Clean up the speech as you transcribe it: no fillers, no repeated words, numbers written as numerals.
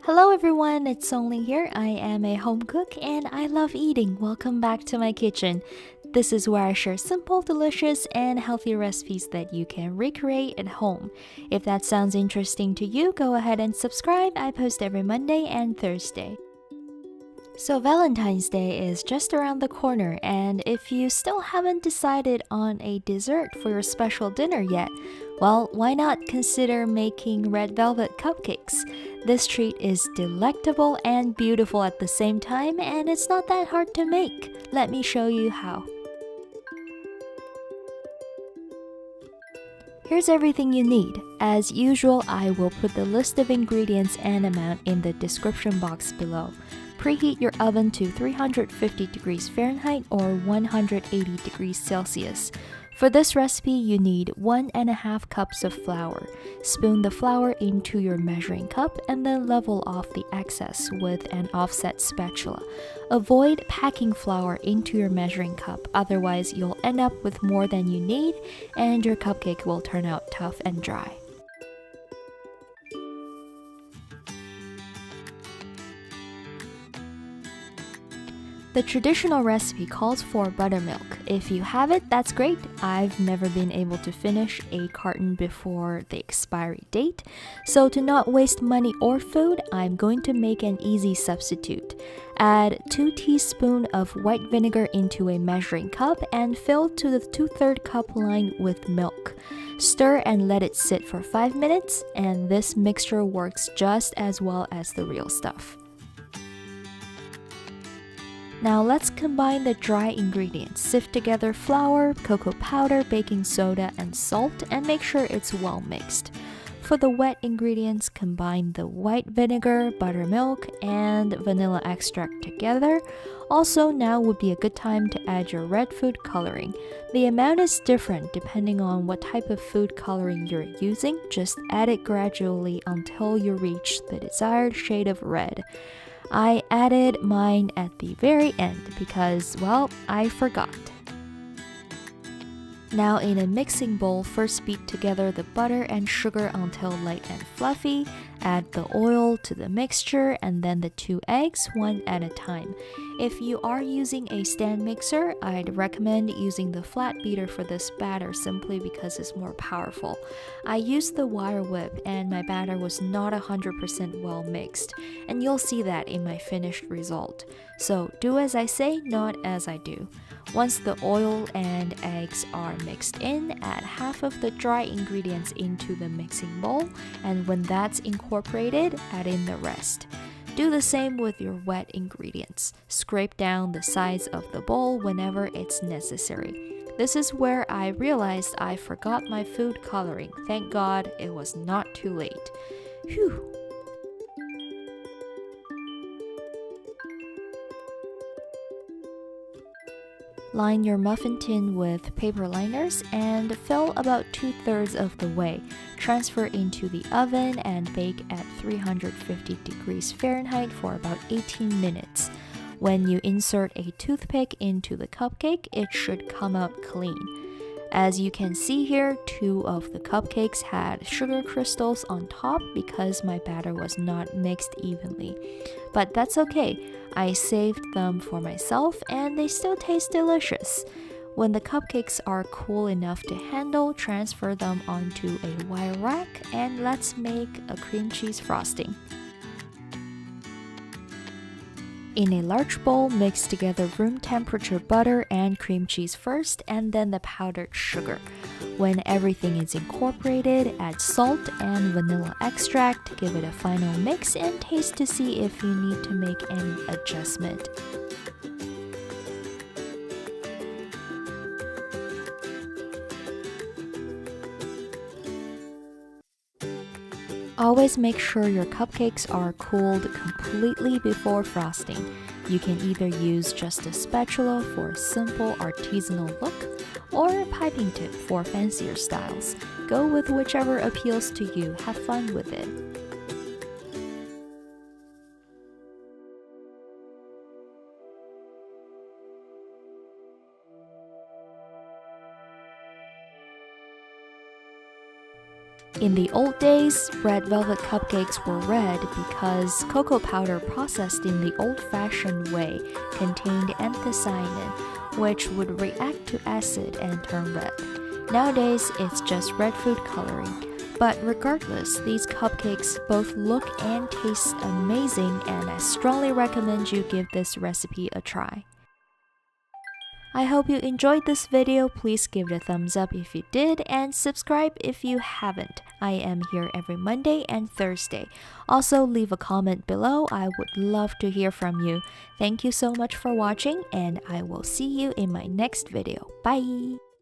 Hello everyone, it's Songling here. I am a home cook and I love eating. Welcome back to my kitchen. This is where I share simple, delicious, and healthy recipes that you can recreate at home. If that sounds interesting to you, go ahead and subscribe. I post every Monday and Thursday. So Valentine's Day is just around the corner, and if you still haven't decided on a dessert for your special dinner yet, well, why not consider making red velvet cupcakes? This treat is delectable and beautiful at the same time, and it's not that hard to make. Let me show you how. Here's everything you need. As usual, I will put the list of ingredients and amount in the description box below. Preheat your oven to 350 degrees Fahrenheit or 180 degrees Celsius. For this recipe, you need 1.5 cups of flour. Spoon the flour into your measuring cup and then level off the excess with an offset spatula. Avoid packing flour into your measuring cup, otherwise you'll end up with more than you need and your cupcake will turn out tough and dry. The traditional recipe calls for buttermilk. If you have it, that's great. I've never been able to finish a carton before the expiry date. So to not waste money or food, I'm going to make an easy substitute. Add 2 teaspoons of white vinegar into a measuring cup and fill to the 2/3 cup line with milk. Stir and let it sit for 5 minutes, and this mixture works just as well as the real stuff. Now let's combine the dry ingredients. Sift together flour, cocoa powder, baking soda, and salt, and make sure it's well mixed. For the wet ingredients, combine the white vinegar, buttermilk, and vanilla extract together. Also, now would be a good time to add your red food coloring. The amount is different depending on what type of food coloring you're using. Just add it gradually until you reach the desired shade of red. I added mine at the very end because, well, I forgot. Now in a mixing bowl, first beat together the butter and sugar until light and fluffy. Add the oil to the mixture and then the 2 eggs, one at a time. If you are using a stand mixer, I'd recommend using the flat beater for this batter simply because it's more powerful. I used the wire whip and my batter was not 100% well mixed, and you'll see that in my finished result. So do as I say, not as I do. Once the oil and eggs are mixed in, add half of the dry ingredients into the mixing bowl, and when that's incorporated, add in the rest. Do the same with your wet ingredients. Scrape down the sides of the bowl whenever it's necessary. This is where I realized I forgot my food coloring. Thank God it was not too late. Phew! Line your muffin tin with paper liners and fill about 2/3 of the way. Transfer into the oven and bake at 350 degrees Fahrenheit for about 18 minutes. When you insert a toothpick into the cupcake, it should come out clean. As you can see here, 2 of the cupcakes had sugar crystals on top because my batter was not mixed evenly. But that's okay, I saved them for myself and they still taste delicious. When the cupcakes are cool enough to handle, transfer them onto a wire rack and let's make a cream cheese frosting. In a large bowl, mix together room temperature butter and cream cheese first, and then the powdered sugar. When everything is incorporated, add salt and vanilla extract, give it a final mix, and taste to see if you need to make any adjustment. Always make sure your cupcakes are cooled completely before frosting. You can either use just a spatula for a simple artisanal look or a piping tip for fancier styles. Go with whichever appeals to you. Have fun with it. In the old days, red velvet cupcakes were red because cocoa powder processed in the old-fashioned way contained anthocyanin, which would react to acid and turn red. Nowadays, it's just red food coloring. But regardless, these cupcakes both look and taste amazing, and I strongly recommend you give this recipe a try. I hope you enjoyed this video. Please give it a thumbs up if you did, and subscribe if you haven't. I am here every Monday and Thursday. Also, leave a comment below. I would love to hear from you. Thank you so much for watching, and I will see you in my next video. Bye!